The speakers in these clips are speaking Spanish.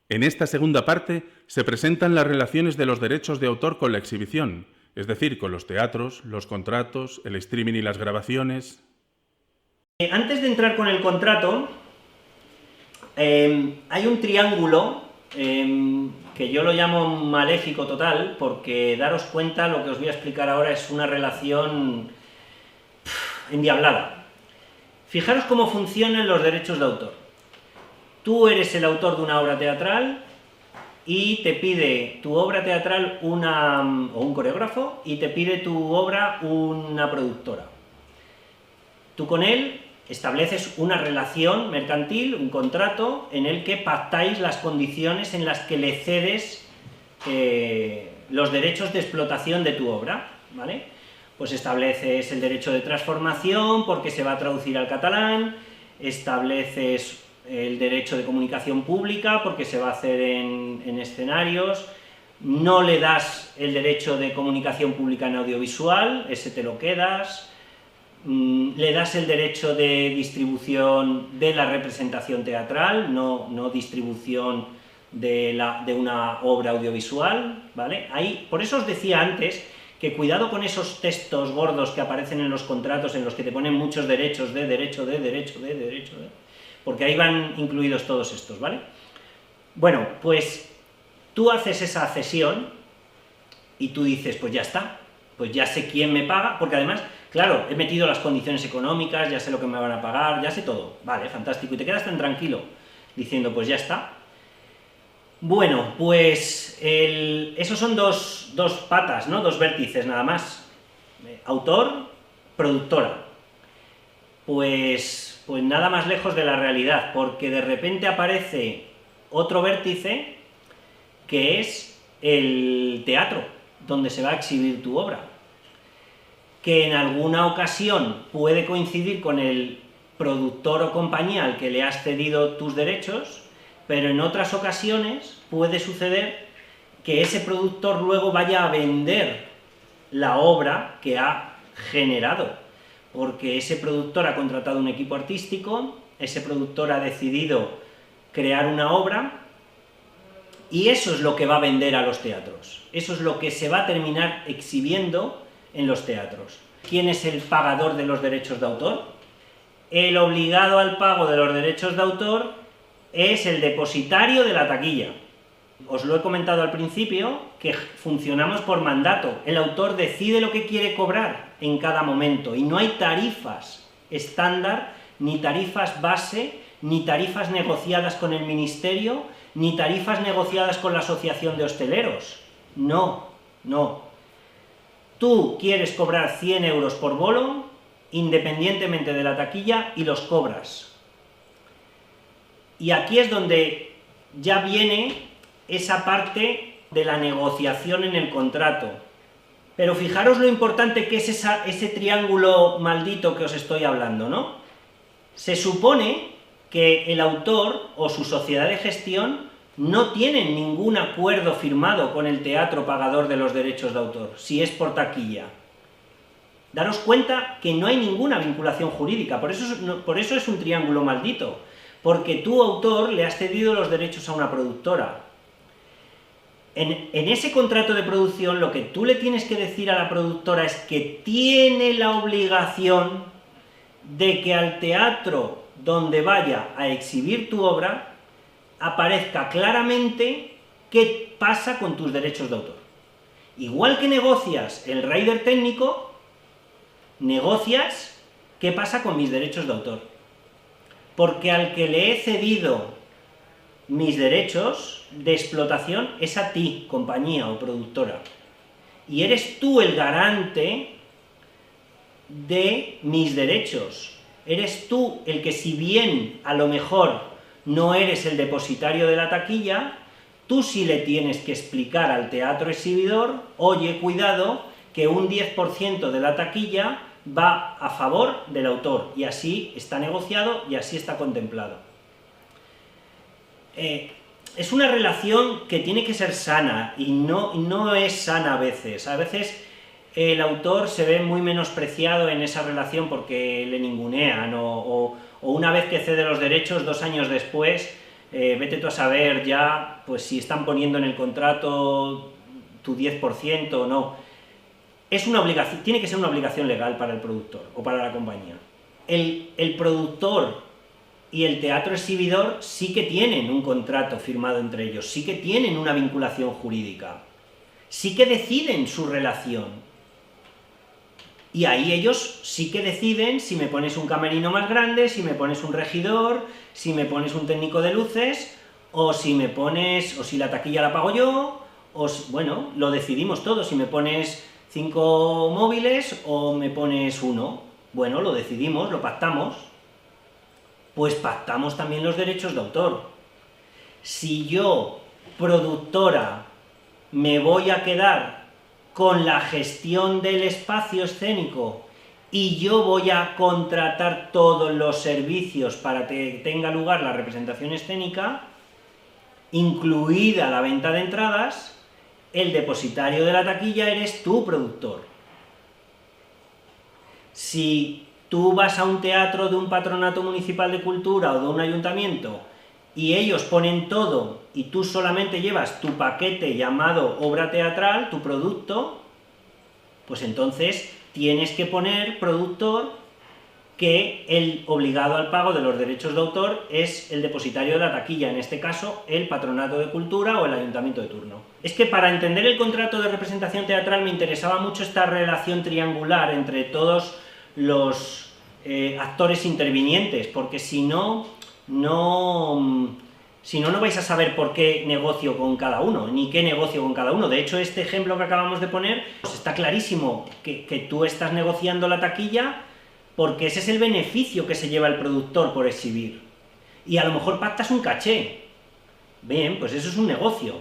En esta segunda parte se presentan las relaciones de los derechos de autor con la exhibición, es decir, con los teatros, los contratos, el streaming y las grabaciones. Antes de entrar con el contrato, hay un triángulo que yo lo llamo maléfico total, porque daros cuenta, lo que os voy a explicar ahora es una relación endiablada. Fijaros cómo funcionan los derechos de autor. Tú eres el autor de una obra teatral y te pide tu obra teatral o un coreógrafo, y te pide tu obra una productora. Tú con él estableces una relación mercantil, un contrato, en el que pactáis las condiciones en las que le cedes los derechos de explotación de tu obra, ¿vale? Pues estableces el derecho de transformación porque se va a traducir al catalán, estableces el derecho de comunicación pública porque se va a hacer en escenarios, no le das el derecho de comunicación pública en audiovisual, ese te lo quedas, le das el derecho de distribución de la representación teatral, no distribución de una obra audiovisual, ¿vale? Ahí, por eso os decía antes que cuidado con esos textos gordos que aparecen en los contratos en los que te ponen muchos derechos de derecho de, porque ahí van incluidos todos estos, ¿vale? Bueno, pues tú haces esa cesión y tú dices, pues ya está, pues ya sé quién me paga, porque además, claro, he metido las condiciones económicas, ya sé lo que me van a pagar, ya sé todo, vale, fantástico, y te quedas tan tranquilo, diciendo, pues ya está. Bueno, pues esos son dos patas, ¿no? Dos vértices nada más. Autor, productora. Pues nada más lejos de la realidad, porque de repente aparece otro vértice que es el teatro, donde se va a exhibir tu obra, que en alguna ocasión puede coincidir con el productor o compañía al que le has cedido tus derechos, pero en otras ocasiones puede suceder que ese productor luego vaya a vender la obra que ha generado, porque ese productor ha contratado un equipo artístico, ese productor ha decidido crear una obra, y eso es lo que va a vender a los teatros, eso es lo que se va a terminar exhibiendo en los teatros. ¿Quién es el pagador de los derechos de autor? El obligado al pago de los derechos de autor es el depositario de la taquilla. Os lo he comentado al principio, que funcionamos por mandato. El autor decide lo que quiere cobrar en cada momento, y no hay tarifas estándar, ni tarifas base, ni tarifas negociadas con el ministerio, ni tarifas negociadas con la asociación de hosteleros. No, no. Tú quieres cobrar 100 euros por bolo, independientemente de la taquilla, y los cobras. Y aquí es donde ya viene esa parte de la negociación en el contrato. Pero fijaros lo importante que es ese triángulo maldito que os estoy hablando, ¿no? Se supone que el autor o su sociedad de gestión no tienen ningún acuerdo firmado con el teatro pagador de los derechos de autor, si es por taquilla. Daros cuenta que no hay ninguna vinculación jurídica, por eso es un triángulo maldito, porque tú, autor, le has cedido los derechos a una productora. En ese contrato de producción, lo que tú le tienes que decir a la productora es que tiene la obligación de que al teatro donde vaya a exhibir tu obra aparezca claramente qué pasa con tus derechos de autor. Igual que negocias el rider técnico, negocias qué pasa con mis derechos de autor. Porque al que le he cedido mis derechos de explotación es a ti, compañía o productora. Y eres tú el garante de mis derechos. Eres tú el que, si bien a lo mejor no eres el depositario de la taquilla, tú sí le tienes que explicar al teatro exhibidor, oye, cuidado, que un 10% de la taquilla va a favor del autor, y así está negociado y así está contemplado. Es una relación que tiene que ser sana, y no es sana a veces. A veces el autor se ve muy menospreciado en esa relación porque le ningunean, o una vez que cede los derechos, 2 años después, vete tú a saber ya, pues si están poniendo en el contrato tu 10% o no. Es una obligación, tiene que ser una obligación legal para el productor o para la compañía. El productor y el teatro exhibidor sí que tienen un contrato firmado entre ellos, sí que tienen una vinculación jurídica, sí que deciden su relación. Y ahí ellos sí que deciden si me pones un camerino más grande, si me pones un regidor, si me pones un técnico de luces, o si me pones, o si la taquilla la pago yo, o bueno, lo decidimos todos, si me pones 5 móviles o me pones 1. Bueno, lo decidimos, lo pactamos. Pues pactamos también los derechos de autor. Si yo, productora, me voy a quedar con la gestión del espacio escénico y yo voy a contratar todos los servicios para que tenga lugar la representación escénica, incluida la venta de entradas, el depositario de la taquilla eres tú, productor. Si tú vas a un teatro de un patronato municipal de cultura o de un ayuntamiento y ellos ponen todo y tú solamente llevas tu paquete llamado obra teatral, tu producto, pues entonces tienes que poner, productor, que el obligado al pago de los derechos de autor es el depositario de la taquilla, en este caso el patronato de cultura o el ayuntamiento de turno. Es que para entender el contrato de representación teatral me interesaba mucho esta relación triangular entre todos los actores intervinientes, porque si no vais a saber por qué negocio con cada uno, ni qué negocio con cada uno. De hecho, este ejemplo que acabamos de poner, pues está clarísimo que tú estás negociando la taquilla porque ese es el beneficio que se lleva el productor por exhibir. Y a lo mejor pactas un caché. Bien, pues eso es un negocio.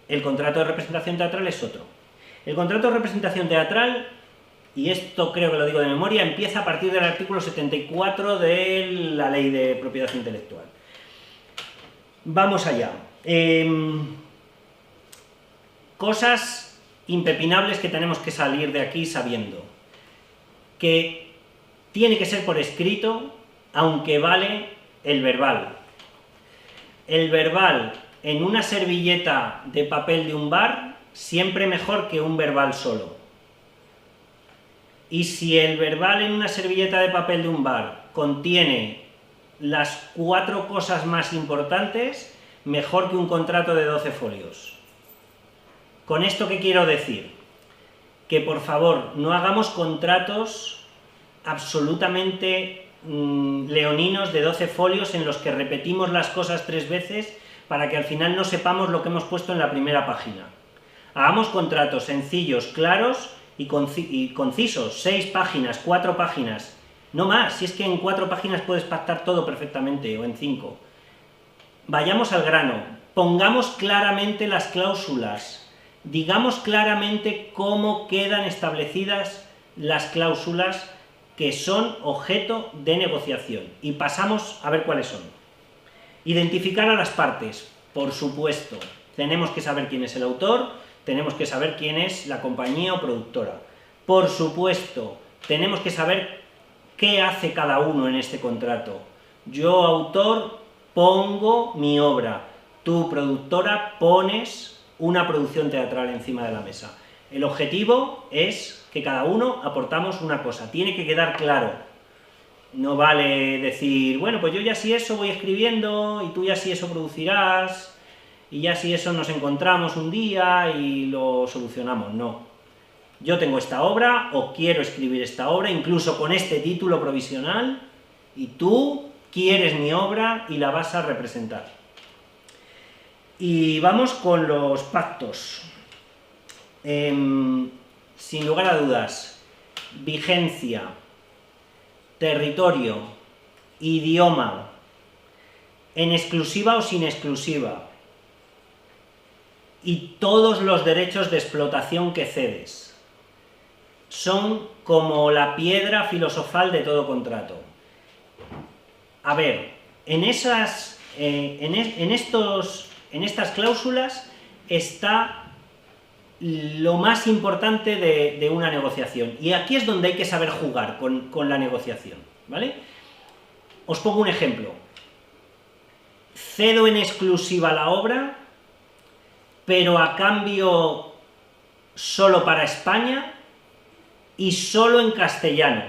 El contrato de representación teatral es otro. El contrato de representación teatral, y esto creo que lo digo de memoria, empieza a partir del artículo 74 de la Ley de Propiedad Intelectual. Vamos allá. Cosas impepinables que tenemos que salir de aquí sabiendo. Que tiene que ser por escrito, aunque vale el verbal. El verbal en una servilleta de papel de un bar, siempre mejor que un verbal solo. Y si el verbal en una servilleta de papel de un bar contiene las 4 cosas más importantes, mejor que un contrato de 12 folios. ¿Con esto qué quiero decir? Que por favor no hagamos contratos absolutamente leoninos de 12 folios en los que repetimos las cosas 3 veces para que al final no sepamos lo que hemos puesto en la primera página. Hagamos contratos sencillos, claros y concisos, 6 páginas, 4 páginas, no más, si es que en 4 páginas puedes pactar todo perfectamente, o en 5. Vayamos al grano, pongamos claramente las cláusulas, digamos claramente cómo quedan establecidas las cláusulas que son objeto de negociación, y pasamos a ver cuáles son. Identificar a las partes, por supuesto, tenemos que saber quién es el autor, tenemos que saber quién es la compañía o productora. Por supuesto, tenemos que saber qué hace cada uno en este contrato. Yo, autor, pongo mi obra. Tú, productora, pones una producción teatral encima de la mesa. El objetivo es que cada uno aportamos una cosa. Tiene que quedar claro. No vale decir, bueno, pues yo ya si eso voy escribiendo y tú ya si eso producirás y ya si eso nos encontramos un día y lo solucionamos. No. Yo tengo esta obra o quiero escribir esta obra, incluso con este título provisional, y tú quieres mi obra y la vas a representar. Y vamos con los pactos. Sin lugar a dudas, vigencia, territorio, idioma, en exclusiva o sin exclusiva, y todos los derechos de explotación que cedes. Son como la piedra filosofal de todo contrato. A ver, en estas cláusulas está lo más importante de una negociación. Y aquí es donde hay que saber jugar con la negociación, ¿vale? Os pongo un ejemplo. cedo en exclusiva la obra, pero a cambio solo para España y solo en castellano.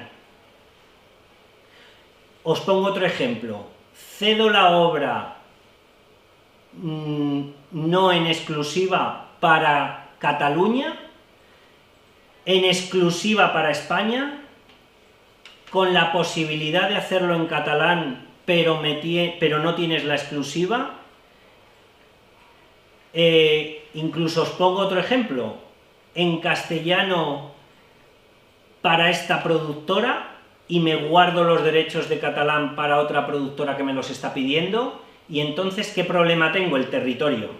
Os pongo otro ejemplo. Cedo la obra no en exclusiva para Cataluña, en exclusiva para España, con la posibilidad de hacerlo en catalán, pero no tienes la exclusiva. Incluso os pongo otro ejemplo. En castellano para esta productora y me guardo los derechos de catalán para otra productora que me los está pidiendo, y entonces ¿qué problema tengo? El territorio.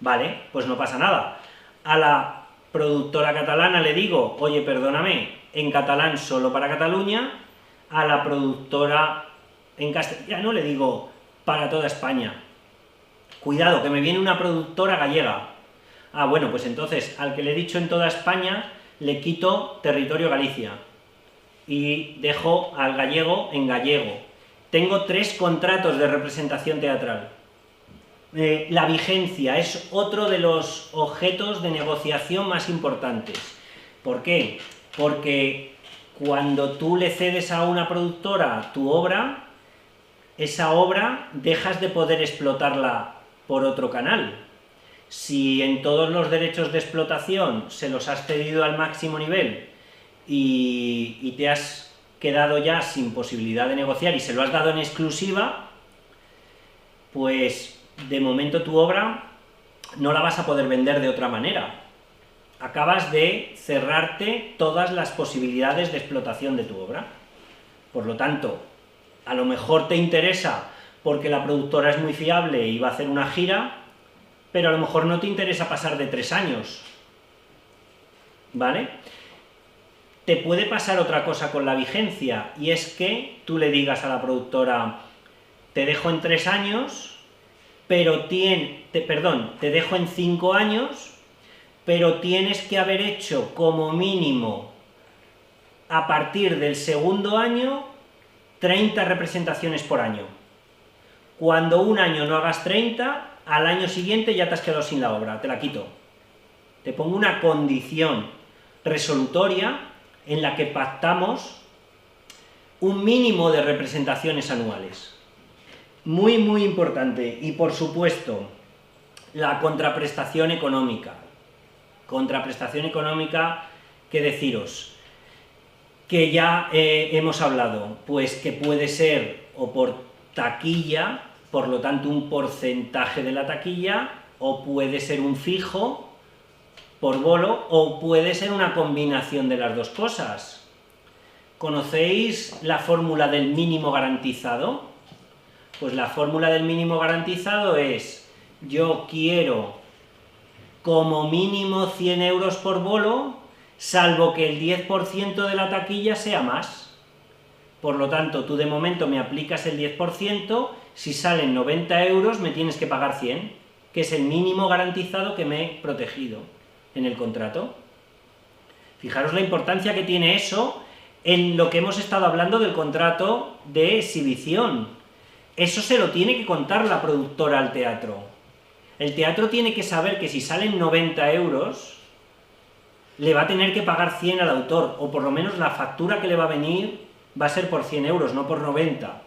Vale, pues no pasa nada. A la productora catalana le digo, oye, perdóname, en catalán solo para Cataluña. A la productora en castellano le digo, para toda España. Cuidado, que me viene una productora gallega. Ah, bueno, pues entonces al que le he dicho en toda España le quito territorio Galicia y dejo al gallego en gallego. Tengo 3 contratos de representación teatral. La vigencia es otro de los objetos de negociación más importantes. ¿Por qué? Porque cuando tú le cedes a una productora tu obra, esa obra dejas de poder explotarla por otro canal. Si en todos los derechos de explotación se los has cedido al máximo nivel y te has quedado ya sin posibilidad de negociar y se lo has dado en exclusiva, pues de momento tu obra no la vas a poder vender de otra manera. Acabas de cerrarte todas las posibilidades de explotación de tu obra. Por lo tanto, a lo mejor te interesa porque la productora es muy fiable y va a hacer una gira, pero a lo mejor no te interesa pasar de 3 años. ¿Vale? Te puede pasar otra cosa con la vigencia, y es que tú le digas a la productora, te dejo en 3 años, pero te dejo en 5 años, pero tienes que haber hecho como mínimo a partir del segundo año 30 representaciones por año. Cuando un año no hagas 30, al año siguiente ya te has quedado sin la obra, te la quito. Te pongo una condición resolutoria en la que pactamos un mínimo de representaciones anuales. Muy, muy importante. Y por supuesto, la contraprestación económica. Contraprestación económica, ¿qué deciros? Que ya hemos hablado, pues que puede ser o por taquilla, por lo tanto un porcentaje de la taquilla, o puede ser un fijo por bolo, o puede ser una combinación de las dos cosas. ¿Conocéis la fórmula del mínimo garantizado? Pues la fórmula del mínimo garantizado es, yo quiero como mínimo 100 euros por bolo, salvo que el 10% de la taquilla sea más. Por lo tanto, tú de momento me aplicas el 10%, si salen 90 euros me tienes que pagar 100, que es el mínimo garantizado que me he protegido en el contrato. Fijaros la importancia que tiene eso en lo que hemos estado hablando del contrato de exhibición. Eso se lo tiene que contar la productora al teatro. El teatro tiene que saber que si salen 90 euros, le va a tener que pagar 100 al autor, o por lo menos la factura que le va a venir va a ser por 100 euros, no por 90.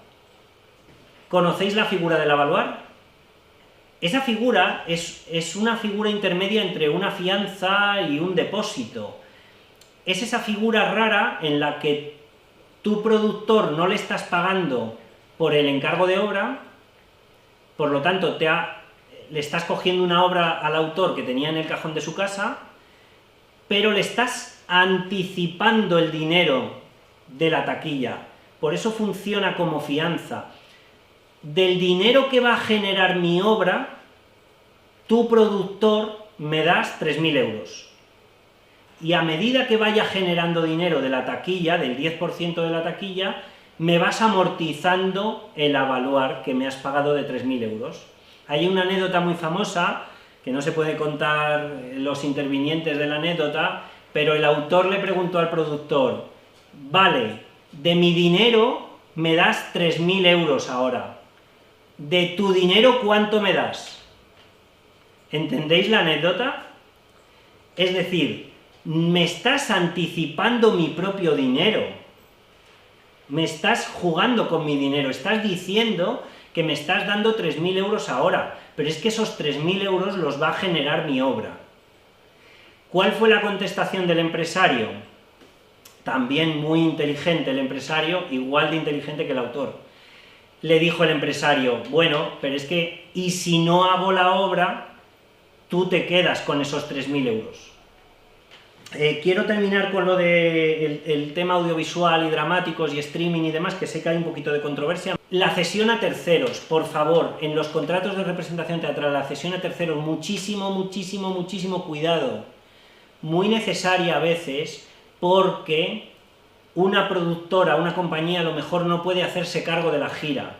¿Conocéis la figura del avaluar? Esa figura es una figura intermedia entre una fianza y un depósito. Es esa figura rara en la que tu productor no le estás pagando por el encargo de obra, por lo tanto le estás cogiendo una obra al autor que tenía en el cajón de su casa, pero le estás anticipando el dinero de la taquilla. Por eso funciona como fianza. Del dinero que va a generar mi obra, tu productor me das 3.000 euros. Y a medida que vaya generando dinero de la taquilla, del 10% de la taquilla, me vas amortizando el avaluar que me has pagado de 3.000 euros. Hay una anécdota muy famosa, que no se puede contar los intervinientes de la anécdota, pero el autor le preguntó al productor, vale, de mi dinero me das 3.000 euros ahora, de tu dinero ¿cuánto me das? ¿Entendéis la anécdota? Es decir, me estás anticipando mi propio dinero, me estás jugando con mi dinero, estás diciendo que me estás dando 3.000 euros ahora, pero es que esos 3.000 euros los va a generar mi obra. ¿Cuál fue la contestación del empresario? También muy inteligente el empresario, igual de inteligente que el autor. Le dijo el empresario, bueno, pero es que, ¿y si no hago la obra, tú te quedas con esos 3.000 euros? Quiero terminar con lo del tema audiovisual y dramáticos y streaming y demás, que sé que hay un poquito de controversia. La cesión a terceros, por favor, en los contratos de representación teatral, la cesión a terceros, muchísimo, muchísimo, muchísimo cuidado. Muy necesaria a veces, porque una productora, una compañía a lo mejor no puede hacerse cargo de la gira.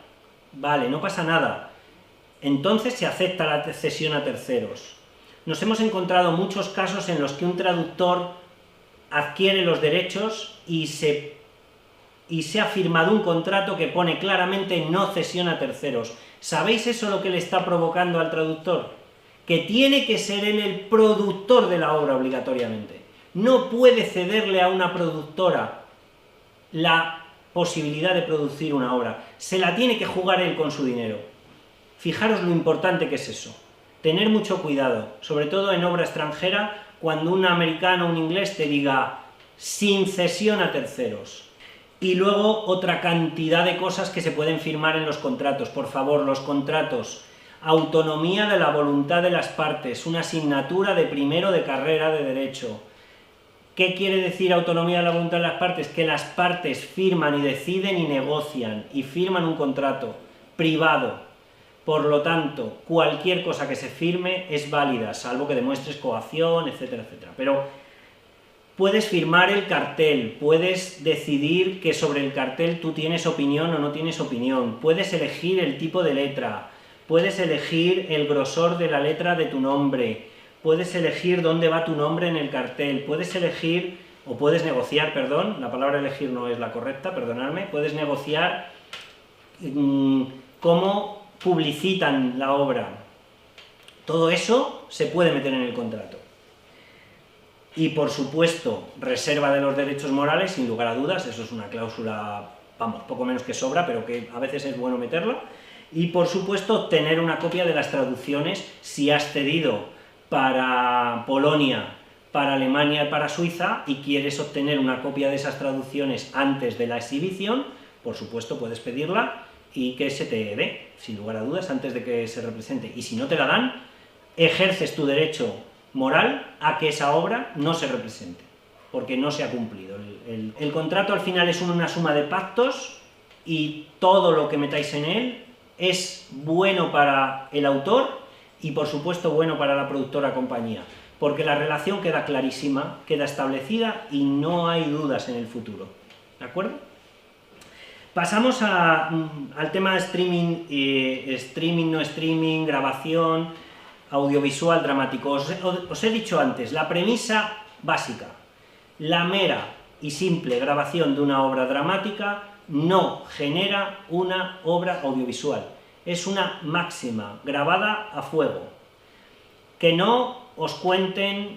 Vale, no pasa nada. Entonces se acepta la cesión a terceros. Nos hemos encontrado muchos casos en los que un traductor adquiere los derechos y se ha firmado un contrato que pone claramente no cesión a terceros. ¿Sabéis eso lo que le está provocando al traductor? Que tiene que ser él el productor de la obra obligatoriamente. No puede cederle a una productora la posibilidad de producir una obra. Se la tiene que jugar él con su dinero. Fijaros lo importante que es eso. Tener mucho cuidado, sobre todo en obra extranjera, cuando un americano o un inglés te diga sin cesión a terceros. Y luego otra cantidad de cosas que se pueden firmar en los contratos. Por favor, los contratos. Autonomía de la voluntad de las partes, una asignatura de primero de carrera de Derecho. ¿Qué quiere decir autonomía de la voluntad de las partes? Que las partes firman y deciden y negocian, y firman un contrato privado. Por lo tanto, cualquier cosa que se firme es válida, salvo que demuestres coacción, etcétera, etcétera. Pero puedes firmar el cartel, puedes decidir que sobre el cartel tú tienes opinión o no tienes opinión, puedes elegir el tipo de letra, puedes elegir el grosor de la letra de tu nombre, puedes elegir dónde va tu nombre en el cartel, puedes elegir, o puedes negociar, perdón, la palabra elegir no es la correcta, perdonadme, puedes negociar cómo publicitan la obra. Todo eso se puede meter en el contrato. Y por supuesto, reserva de los derechos morales, sin lugar a dudas, eso es una cláusula, vamos, poco menos que sobra, pero que a veces es bueno meterla. Y por supuesto, obtener una copia de las traducciones si has cedido para Polonia, para Alemania y para Suiza y quieres obtener una copia de esas traducciones antes de la exhibición, por supuesto puedes pedirla y que se te dé, sin lugar a dudas, antes de que se represente. Y si no te la dan, ejerces tu derecho moral a que esa obra no se represente, porque no se ha cumplido. El contrato al final es una suma de pactos y todo lo que metáis en él es bueno para el autor y por supuesto bueno para la productora compañía, porque la relación queda clarísima, queda establecida y no hay dudas en el futuro. ¿De acuerdo? Pasamos al tema de streaming, streaming, no streaming, grabación, audiovisual, dramático. Os he dicho antes, la premisa básica, la mera y simple grabación de una obra dramática no genera una obra audiovisual. Es una máxima, grabada a fuego. Que no os cuenten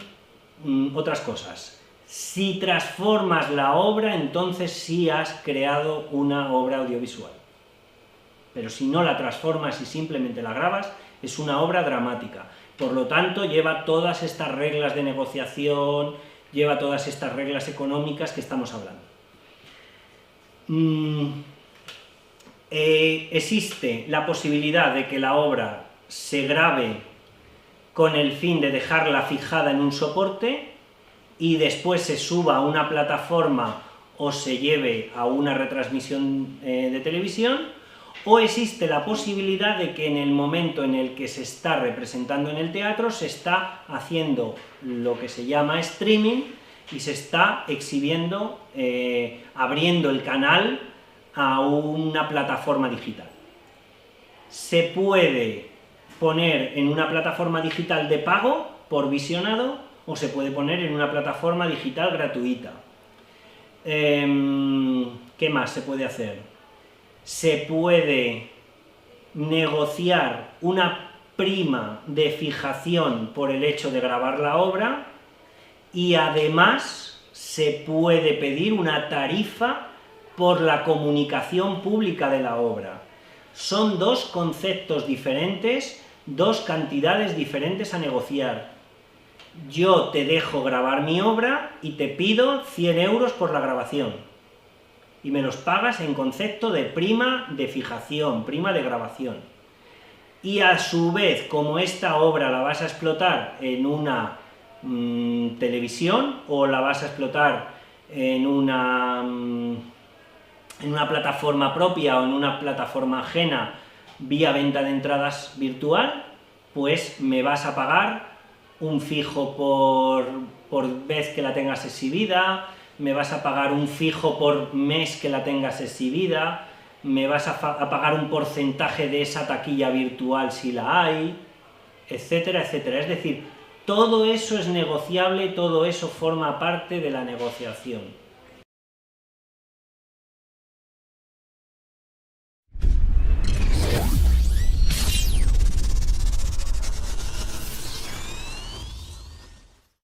otras cosas. Si transformas la obra, entonces sí has creado una obra audiovisual. Pero si no la transformas y simplemente la grabas, es una obra dramática. Por lo tanto, lleva todas estas reglas de negociación, lleva todas estas reglas económicas que estamos hablando. Existe la posibilidad de que la obra se grabe con el fin de dejarla fijada en un soporte y después se suba a una plataforma o se lleve a una retransmisión de televisión, o existe la posibilidad de que en el momento en el que se está representando en el teatro se está haciendo lo que se llama streaming y se está exhibiendo, abriendo el canal a una plataforma digital. Se puede poner en una plataforma digital de pago por visionado o se puede poner en una plataforma digital gratuita. ¿Qué más se puede hacer? Se puede negociar una prima de fijación por el hecho de grabar la obra y además se puede pedir una tarifa por la comunicación pública de la obra. Son dos conceptos diferentes, dos cantidades diferentes a negociar. Yo te dejo grabar mi obra y te pido 100 euros por la grabación. Y me los pagas en concepto de prima de fijación, prima de grabación. Y a su vez, como esta obra la vas a explotar en una televisión o la vas a explotar en una plataforma propia o en una plataforma ajena vía venta de entradas virtual, pues me vas a pagar un fijo por vez que la tengas exhibida, me vas a pagar un fijo por mes que la tengas exhibida, me vas a pagar un porcentaje de esa taquilla virtual si la hay, etcétera, etcétera. Es decir, todo eso es negociable, todo eso forma parte de la negociación.